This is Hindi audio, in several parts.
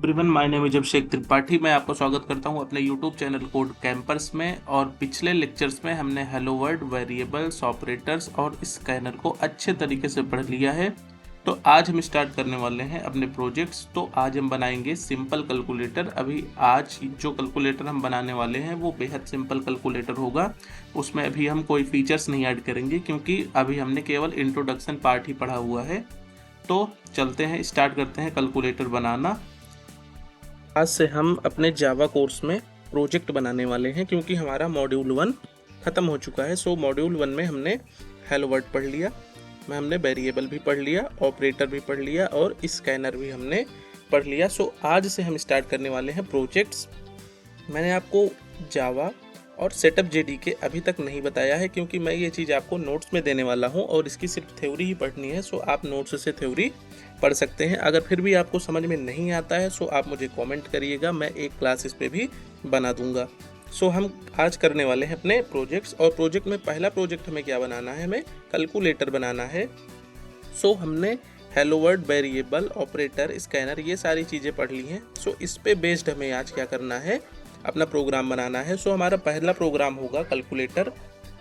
एवरीवन, माय नेम इज अभिषेक त्रिपाठी। मैं आपको स्वागत करता हूं अपने यूट्यूब चैनल कोड कैंपर्स में। और पिछले लेक्चर्स में हमने हेलो वर्ल्ड, वेरिएबल्स, ऑपरेटर्स और स्कैनर को अच्छे तरीके से पढ़ लिया है। तो आज हम स्टार्ट करने वाले हैं अपने प्रोजेक्ट्स। तो आज हम बनाएंगे सिंपल कैलकुलेटर। अभी आज जो कैलकुलेटर हम बनाने वाले हैं वो बेहद सिंपल कैलकुलेटर होगा। उसमें अभी हम कोई फीचर्स नहीं ऐड करेंगे क्योंकि अभी हमने केवल इंट्रोडक्शन पार्ट ही पढ़ा हुआ है। तो चलते हैं, स्टार्ट करते हैं कैलकुलेटर बनाना। आज से हम अपने जावा कोर्स में प्रोजेक्ट बनाने वाले हैं क्योंकि हमारा मॉड्यूल 1 ख़त्म हो चुका है। सो मॉड्यूल 1 में हमने हेलो वर्ल्ड पढ़ लिया, में हमने वेरिएबल भी पढ़ लिया, ऑपरेटर भी पढ़ लिया और स्कैनर भी हमने पढ़ लिया। सो आज से हम स्टार्ट करने वाले हैं प्रोजेक्ट्स। मैंने आपको जावा और सेटअप जेडीके अभी तक नहीं बताया है क्योंकि मैं ये चीज़ आपको नोट्स में देने वाला हूँ और इसकी सिर्फ थ्योरी ही पढ़नी है। सो आप नोट्स से थ्योरी पढ़ सकते हैं। अगर फिर भी आपको समझ में नहीं आता है सो आप मुझे कमेंट करिएगा, मैं एक क्लास इस पे भी बना दूंगा। सो हम आज करने वाले हैं अपने प्रोजेक्ट्स। और प्रोजेक्ट में पहला प्रोजेक्ट हमें क्या बनाना है, हमें कैलकुलेटर बनाना है। सो हमने hello world, variable, operator, scanner ये सारी चीज़ें पढ़ ली हैं। सो इस पे बेस्ड हमें आज क्या करना है, अपना प्रोग्राम बनाना है। सो हमारा पहला प्रोग्राम होगा कैलकुलेटर,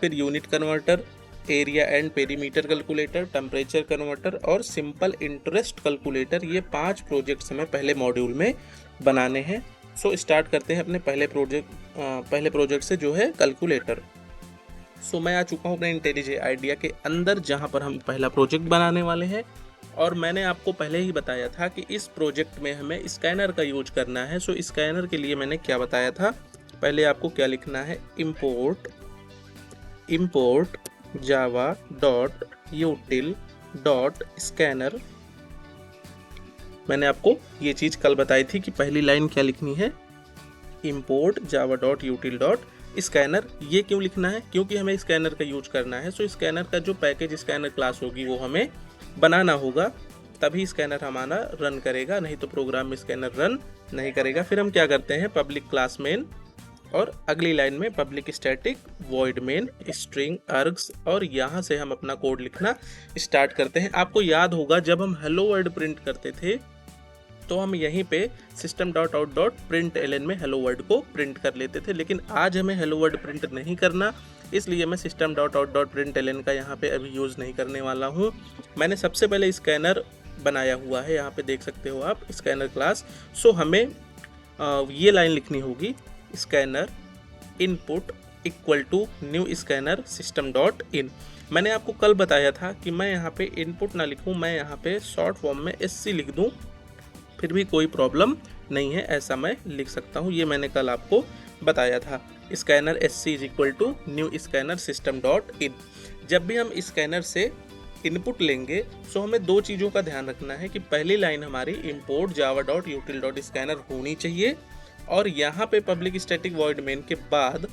फिर unit converter, area and perimeter calculator, temperature converter और सिंपल इंटरेस्ट कैलकुलेटर। ये 5 प्रोजेक्ट्स हमें पहले मॉड्यूल में बनाने हैं। सो स्टार्ट करते हैं अपने पहले प्रोजेक्ट से, जो है कैलकुलेटर। सो मैं आ चुका हूँ अपने इंटेलिजेंट आइडिया के अंदर जहाँ पर हम पहला प्रोजेक्ट बनाने वाले हैं। और मैंने आपको पहले ही बताया था कि इस प्रोजेक्ट में हमें स्कैनर का यूज करना है। सो स्कैनर के लिए मैंने क्या बताया था, पहले आपको क्या लिखना है, import java.util.scanner। मैंने आपको ये चीज़ कल बताई थी कि पहली लाइन क्या लिखनी है, import java.util.scanner। ये क्यों लिखना है, क्योंकि हमें स्कैनर का यूज करना है। सो स्कैनर का जो पैकेज स्कैनर क्लास होगी वो हमें बनाना होगा, तभी स्कैनर हमारा रन करेगा, नहीं तो प्रोग्राम में स्कैनर रन नहीं करेगा। फिर हम क्या करते हैं, पब्लिक क्लास मेन और अगली लाइन में public static void main string args, और यहाँ से हम अपना कोड लिखना स्टार्ट करते हैं। आपको याद होगा जब हम हेलो वर्ल्ड प्रिंट करते थे तो हम यहीं पे system.out.println में हेलो वर्ल्ड को प्रिंट कर लेते थे, लेकिन आज हमें हेलो वर्ल्ड प्रिंट नहीं करना, इसलिए मैं system.out.println का यहाँ पे अभी यूज़ नहीं करने वाला हूँ। मैंने सबसे पहले स्कैनर बनाया हुआ है, यहाँ पे देख सकते हो आप, स्कैनर क्लास। सो हमें ये लाइन लिखनी होगी, scanner input equal to new scanner system.in। मैंने आपको कल बताया था कि मैं यहाँ पे इनपुट ना लिखूँ, मैं यहाँ पे शॉर्ट फॉर्म में SC लिख दूँ, फिर भी कोई प्रॉब्लम नहीं है, ऐसा मैं लिख सकता हूँ। ये मैंने कल आपको बताया था, scanner SC is equal to new scanner system.in। जब भी हम स्कैनर से इनपुट लेंगे तो हमें 2 चीज़ों का ध्यान रखना है कि पहली लाइन हमारी import java.util.scanner होनी चाहिए और यहाँ पे पब्लिक स्टैटिक वॉइड मेन के बाद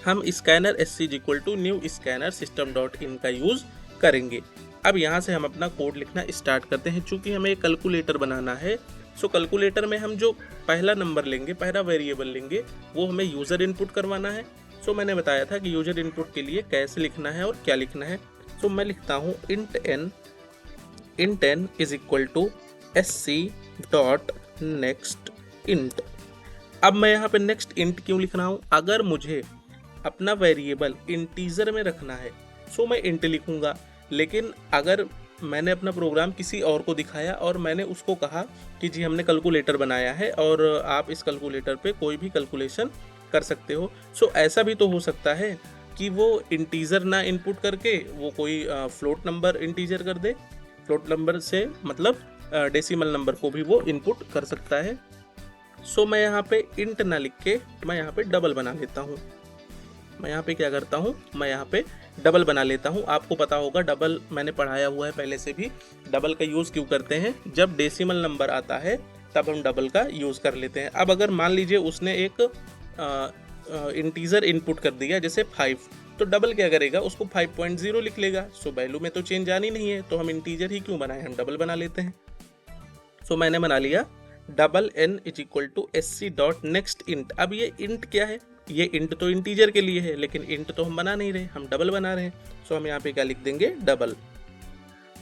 हम scanner SC is equal to new scanner system.in का यूज़ करेंगे। अब यहाँ से हम अपना कोड लिखना स्टार्ट करते हैं। चूँकि हमें कैलकुलेटर बनाना है, सो कैलकुलेटर में हम जो पहला नंबर लेंगे, पहला वेरिएबल लेंगे, वो हमें यूज़र इनपुट करवाना है। सो मैंने बताया था कि यूज़र इनपुट के लिए कैसे लिखना है और क्या लिखना है। सो मैं लिखता हूँ int n is equal to sc.next int। अब मैं यहाँ पे नेक्स्ट इंट क्यों लिख रहा हूँ, अगर मुझे अपना वेरिएबल इंटीजर में रखना है सो मैं इंट लिखूँगा, लेकिन अगर मैंने अपना प्रोग्राम किसी और को दिखाया और मैंने उसको कहा कि जी हमने कैलकुलेटर बनाया है और आप इस कैलकुलेटर पे कोई भी कैलकुलेशन कर सकते हो, सो ऐसा भी तो हो सकता है कि वो इंटीजर ना इनपुट करके वो कोई फ्लोट नंबर इंटीजर कर दे। फ्लोट नंबर से मतलब डेसिमल नंबर को भी वो इनपुट कर सकता है। सो मैं यहाँ पे इंट ना लिख के मैं यहाँ पे डबल बना लेता हूँ। मैं यहाँ पे क्या करता हूँ, मैं यहाँ पे डबल बना लेता हूँ। आपको पता होगा डबल मैंने पढ़ाया हुआ है पहले से भी, डबल का यूज़ क्यों करते हैं, जब डेसिमल नंबर आता है तब हम डबल का यूज़ कर लेते हैं। अब अगर मान लीजिए उसने एक इंटीजर इनपुट कर दिया जैसे 5, तो डबल क्या करेगा, उसको 5.0 लिख लेगा। सो वैल्यू में तो चेंज आनी नहीं है, तो हम इंटीजर ही क्यों बनाए, हम डबल बना लेते हैं। सो मैंने बना लिया double n is equal to sc.next int। अब ये इंट क्या है, ये इंट तो इंटीजर के लिए है, लेकिन इंट तो हम बना नहीं रहे, हम डबल बना रहे हैं। सो हम यहाँ पे क्या लिख देंगे, डबल।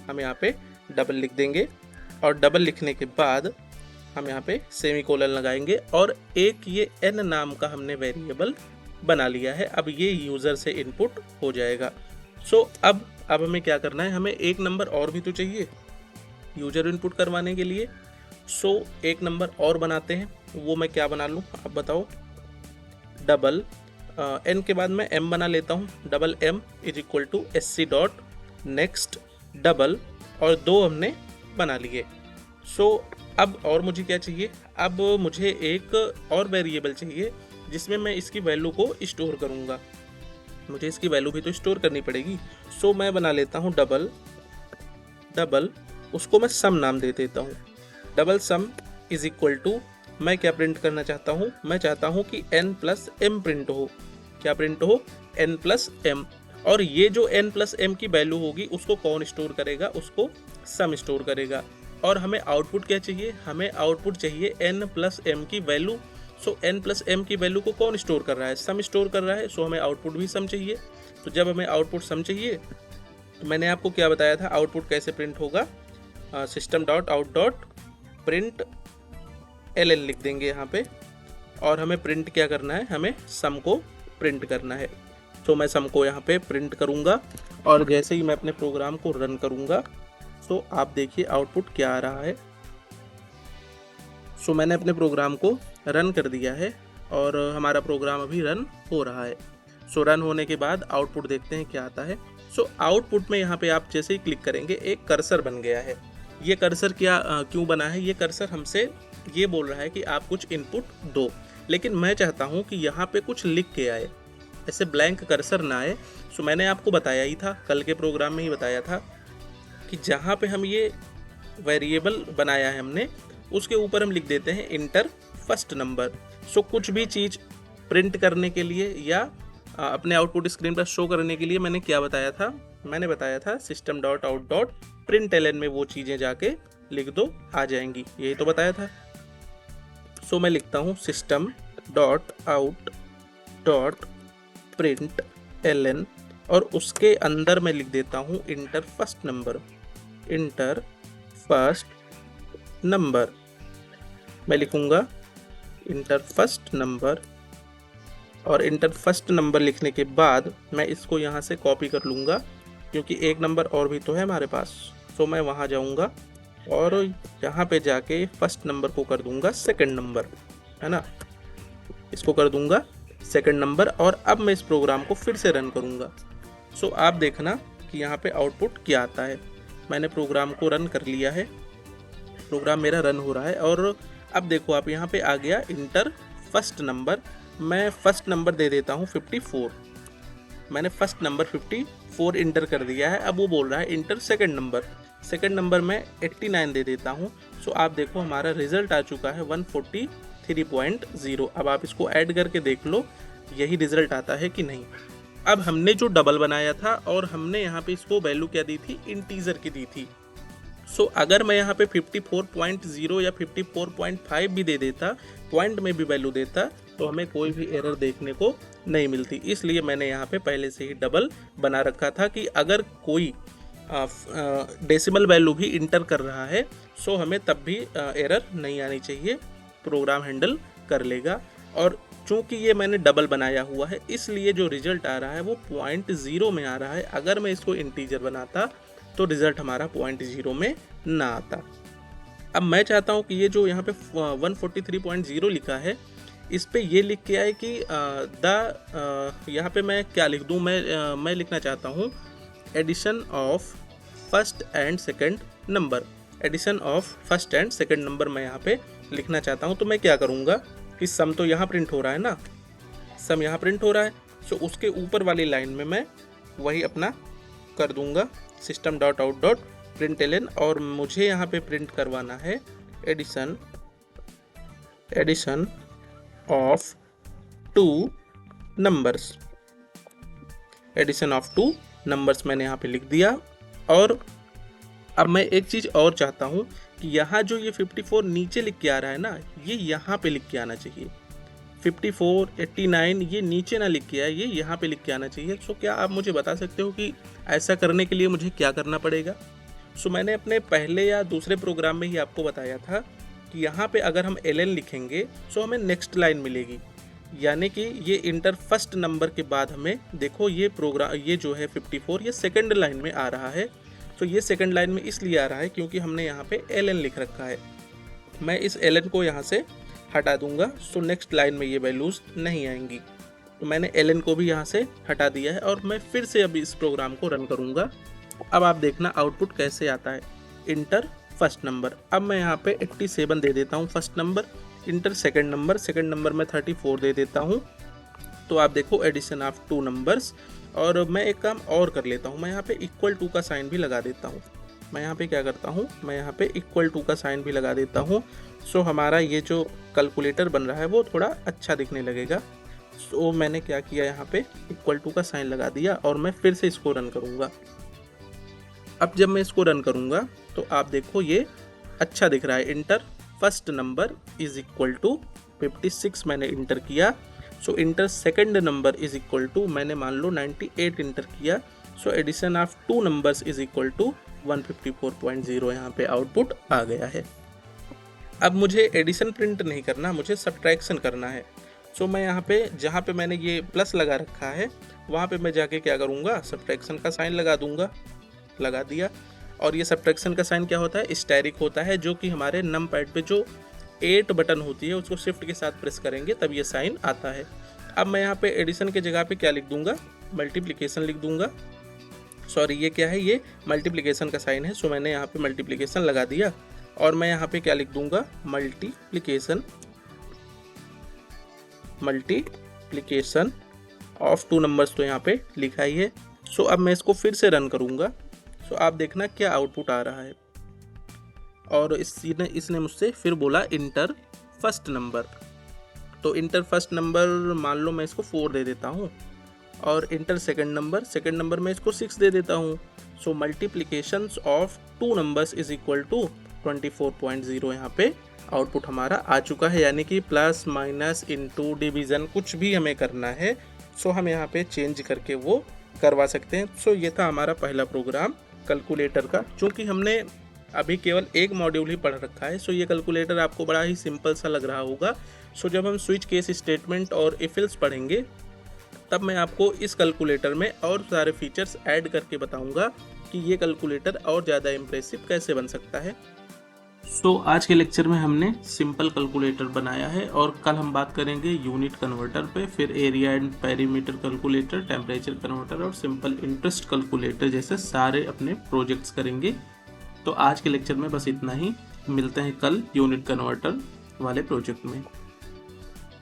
हम यहाँ पे डबल लिख देंगे और डबल लिखने के बाद हम यहाँ पे सेमीकोलन लगाएंगे और एक ये n नाम का हमने वेरिएबल बना लिया है। अब ये यूज़र से इनपुट हो जाएगा। सो अब हमें क्या करना है, हमें एक नंबर और भी तो चाहिए यूज़र इनपुट करवाने के लिए। सो एक नंबर और बनाते हैं, वो मैं क्या बना लूँ आप बताओ। डबल n के बाद मैं m बना लेता हूँ, double m is equal to SC dot next double, और 2 हमने बना लिए। सो अब और मुझे क्या चाहिए, अब मुझे एक और वेरिएबल चाहिए जिसमें मैं इसकी वैल्यू को स्टोर करूँगा। मुझे इसकी वैल्यू भी तो स्टोर करनी पड़ेगी। सो मैं बना लेता हूँ डबल, उसको मैं सम नाम दे देता हूँ। Double sum is equal to, मैं क्या प्रिंट करना चाहता हूँ, मैं चाहता हूँ कि n प्लस m प्रिंट हो। क्या प्रिंट हो, n प्लस m। और ये जो n प्लस m की वैल्यू होगी उसको कौन स्टोर करेगा, उसको सम स्टोर करेगा। और हमें आउटपुट क्या चाहिए, हमें आउटपुट चाहिए n प्लस m की वैल्यू। सो n प्लस m की वैल्यू को कौन स्टोर कर रहा है, सम स्टोर कर रहा है। सो हमें आउटपुट भी सम चाहिए। तो जब हमें आउटपुट सम चाहिए तो मैंने आपको क्या बताया था, आउटपुट कैसे प्रिंट होगा, system dot out dot print ln लिख देंगे यहाँ पे। और हमें प्रिंट क्या करना है, हमें सम को प्रिंट करना है। तो मैं सम को यहाँ पे प्रिंट करूँगा और जैसे ही मैं अपने प्रोग्राम को रन करूँगा तो आप देखिए आउटपुट क्या आ रहा है। सो मैंने अपने प्रोग्राम को रन कर दिया है और हमारा प्रोग्राम अभी रन हो रहा है। सो रन होने के बाद आउटपुट देखते हैं क्या आता है। सो आउटपुट में यहाँ पे आप जैसे ही क्लिक करेंगे एक कर्सर बन गया है। ये कर्सर क्यों बना है, ये कर्सर हमसे ये बोल रहा है कि आप कुछ इनपुट दो, लेकिन मैं चाहता हूँ कि यहाँ पे कुछ लिख के आए, ऐसे ब्लैंक कर्सर ना आए। सो मैंने आपको बताया ही था, कल के प्रोग्राम में ही बताया था कि जहाँ पे हम ये वेरिएबल बनाया है हमने, उसके ऊपर हम लिख देते हैं इंटर फर्स्ट नंबर। सो कुछ भी चीज़ प्रिंट करने के लिए या अपने आउटपुट स्क्रीन पर शो करने के लिए मैंने क्या बताया था, मैंने बताया था system dot out dot print ln में वो चीज़ें जाके लिख दो, आ जाएंगी, यही तो बताया था। सो मैं लिखता हूँ system dot out dot print ln और उसके अंदर मैं लिख देता हूँ inter first number, inter first number. मैं लिखूँगा इंटर फर्स्ट नंबर और इंटर फर्स्ट नंबर लिखने के बाद मैं इसको यहाँ से कॉपी कर लूँगा क्योंकि एक नंबर और भी तो है हमारे पास। सो मैं वहाँ जाऊँगा और यहाँ पे जाके फर्स्ट नंबर को कर दूँगा सेकंड नंबर, है ना, इसको कर दूँगा सेकंड नंबर। और अब मैं इस प्रोग्राम को फिर से रन करूँगा। सो आप देखना कि यहाँ पे आउटपुट क्या आता है। मैंने प्रोग्राम को रन कर लिया है, प्रोग्राम मेरा रन हो रहा है और अब देखो आप यहाँ पे आ गया इंटर फर्स्ट नंबर। मैं फर्स्ट नंबर दे देता हूँ 54, मैंने फर्स्ट नंबर 54 इंटर कर दिया है। अब वो बोल रहा है inter second number, second number मैं 89 दे देता हूँ। सो आप देखो हमारा रिजल्ट आ चुका है 143.0। अब आप इसको ऐड करके देख लो यही रिजल्ट आता है कि नहीं। अब हमने जो डबल बनाया था और हमने यहाँ पे इसको वैल्यू क्या दी थी, इंटीजर की दी थी। सो अगर मैं यहाँ पे 54.0 या 54.5 भी दे देता, पॉइंट में भी वैल्यू देता, तो हमें कोई भी एरर देखने को नहीं मिलती। इसलिए मैंने यहाँ पे पहले से ही डबल बना रखा था कि अगर कोई डेसिमल वैल्यू भी इंटर कर रहा है सो हमें तब भी एरर नहीं आनी चाहिए, प्रोग्राम हैंडल कर लेगा। और चूंकि ये मैंने डबल बनाया हुआ है इसलिए जो रिजल्ट आ रहा है वो 0.0 में आ रहा है। अगर मैं इसको इंटीजर बनाता तो रिजल्ट हमारा 0.0 में ना आता। अब मैं चाहता हूँ कि ये जो यहाँ पे 143.0 लिखा है इस पे ये लिख के आए कि यहाँ पे मैं क्या लिख दूँ, मैं लिखना चाहता हूँ addition of first and second number, addition of first and second number मैं यहाँ पे लिखना चाहता हूँ। तो मैं क्या करूँगा कि सम तो यहाँ प्रिंट हो रहा है ना, सम यहाँ प्रिंट हो रहा है। सो उसके ऊपर वाली लाइन में मैं वही अपना कर दूँगा system dot out dot print ln और मुझे यहाँ पे प्रिंट करवाना है addition of two numbers, addition of two numbers मैंने यहाँ पे लिख दिया। और अब मैं एक चीज़ और चाहता हूँ कि यहाँ जो ये 54 नीचे लिख के आ रहा है ना, ये यहाँ पे लिख के आना चाहिए। 54, 89 ये नीचे ना लिख के आए, ये यहाँ पे लिख के आना चाहिए। सो क्या आप मुझे बता सकते हो कि ऐसा करने के लिए मुझे क्या करना पड़ेगा? सो मैंने अपने पहले या दूसरे प्रोग्राम में ही आपको बताया था कि यहाँ पे अगर हम ln लिखेंगे तो हमें नेक्स्ट लाइन मिलेगी, यानी कि ये इंटर फर्स्ट नंबर के बाद हमें देखो ये प्रोग्राम ये जो है 54 ये सेकंड लाइन में आ रहा है। तो ये सेकंड लाइन में इसलिए आ रहा है क्योंकि हमने यहाँ पे ln लिख रखा है। मैं इस ln को यहाँ से हटा दूंगा, सो नेक्स्ट लाइन में ये वैल्यूज़ नहीं आएंगी। तो मैंने ln को भी यहाँ से हटा दिया है और मैं फिर से अभी इस प्रोग्राम को रन करूँगा। अब आप देखना आउटपुट कैसे आता है। इंटर फर्स्ट नंबर, अब मैं यहाँ पे 87 दे देता हूँ first number. Inter second number में 34 दे देता हूँ। तो आप देखो एडिशन ऑफ 2 नंबर्स। और मैं एक काम और कर लेता हूँ, मैं यहाँ पे इक्वल टू का साइन भी लगा देता हूँ। मैं यहाँ पे क्या करता हूँ, मैं यहाँ पे इक्वल टू का साइन भी लगा देता हूँ। सो हमारा ये जो कैलकुलेटर बन रहा है वो थोड़ा अच्छा दिखने लगेगा। सो मैंने क्या किया, यहाँ पे इक्वल टू का साइन लगा दिया और मैं फिर से इसको रन करूँगा। अब जब मैं इसको रन करूँगा तो आप देखो ये अच्छा दिख रहा है। Enter first number is equal to 56 मैंने इंटर किया। So enter second number is equal to मैंने मान लो 98 इंटर किया। So addition of 2 numbers is equal to 154.0 यहाँ पे आउटपुट आ गया है। अब मुझे एडिशन प्रिंट नहीं करना, मुझे सब्ट्रैक्शन करना है। सो मैं यहाँ पे जहाँ पे मैंने ये प्लस लगा रखा है वहाँ पे मैं जाके क्या करूँगा, सब्ट्रैक्शन का साइन लगा दूँगा। लगा दिया। और ये सब्ट्रैक्शन का साइन क्या होता है, स्टेरिक होता है, जो कि हमारे नम पैड पे जो 8 बटन होती है उसको शिफ्ट के साथ प्रेस करेंगे तब ये साइन आता है। अब मैं यहाँ पे एडिशन के जगह पे क्या लिख दूंगा, मल्टीप्लिकेशन लिख दूंगा। सॉरी ये क्या है, ये मल्टीप्लिकेशन का साइन है। सो मैंने यहाँ पे मल्टीप्लिकेशन लगा दिया और मैं यहाँ पे क्या लिख दूंगा, मल्टीप्लिकेशन ऑफ 2 नंबर्स, तो यहाँ पे लिखा ही है। सो अब मैं इसको फिर से रन करूँगा। सो आप देखना क्या आउटपुट आ रहा है। और इसने मुझसे फिर बोला इंटर फर्स्ट नंबर। तो इंटर फर्स्ट नंबर मान लो मैं इसको 4 दे देता हूँ और इंटर सेकंड नंबर में इसको 6 दे देता हूँ। So multiplications of 2 numbers is equal to 24.0 यहाँ पे आउटपुट हमारा आ चुका है। यानी कि प्लस माइनस इनटू डिवीज़न कुछ भी हमें करना है सो हम यहाँ पे चेंज करके वो करवा सकते हैं। सो ये था हमारा पहला प्रोग्राम कैलकुलेटर का। चूँकि हमने अभी केवल एक मॉड्यूल ही पढ़ रखा है सो ये कैलकुलेटर आपको बड़ा ही सिंपल सा लग रहा होगा। सो जब हम स्विच केस स्टेटमेंट और इफ एल्स पढ़ेंगे तब मैं आपको इस कैलकुलेटर में और सारे फीचर्स ऐड करके बताऊंगा कि ये कैलकुलेटर और ज़्यादा इम्प्रेसिव कैसे बन सकता है। सो आज के लेक्चर में हमने सिंपल कैलकुलेटर बनाया है और कल हम बात करेंगे यूनिट कन्वर्टर पे, फिर area and perimeter calculator, temperature converter और सिंपल इंटरेस्ट कैलकुलेटर जैसे सारे अपने प्रोजेक्ट्स करेंगे। तो आज के लेक्चर में बस इतना ही, मिलते हैं कल यूनिट कन्वर्टर वाले प्रोजेक्ट में।